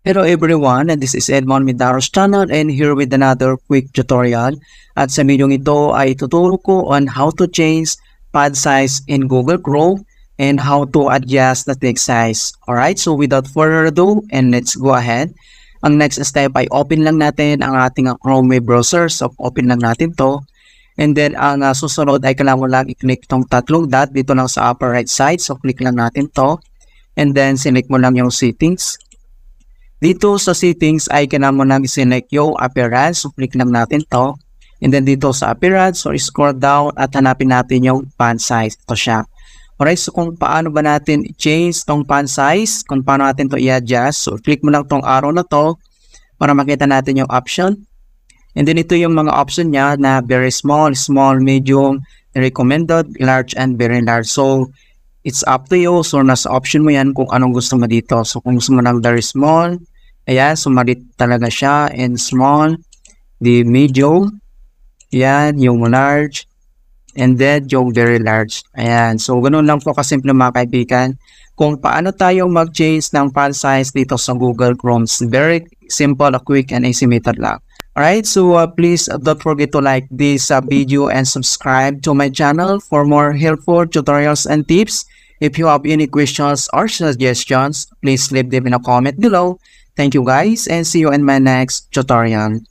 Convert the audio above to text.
Hello everyone, and this is Edmond Midaros channel and here with another quick tutorial. At sa video ito ay tuturo ko on how to change font size in Google Chrome and how to adjust the text size. Alright, so without further ado, and let's go ahead. Ang next step ay open lang natin ang ating Chrome web browser. So open lang natin to. And then ang susunod ay kailangan mo lang i-click tong tatlong dot dito lang sa upper right side. So click lang natin to. And then select mo lang yung settings. Dito sa settings ay kailangan mo lang i-select yung appearance. So click lang natin to. And then dito sa appearance, so scroll down at hanapin natin yung font size. Ito siya. Alright, so kung paano ba natin i-change tong font size, kung paano natin to i-adjust. So click mo lang tong arrow na to para makita natin yung option. And then ito yung mga option niya na very small, small, medium, recommended, large, and very large. So it's up to you. So nasa option mo yan kung anong gusto mo dito. So kung gusto mo ng very small, ayan, so malit talaga siya. And small, the medium, ayan, yung large, and then yung very large. Ayan, so ganun lang po kasimple mga kaibigan. Kung paano tayo mag-change ng font size dito sa Google Chrome. It's very simple, quick, and easy method lang. Alright, so please don't forget to like this video and subscribe to my channel for more helpful tutorials and tips. If you have any questions or suggestions, please leave them in a comment below. Thank you guys and see you in my next tutorial.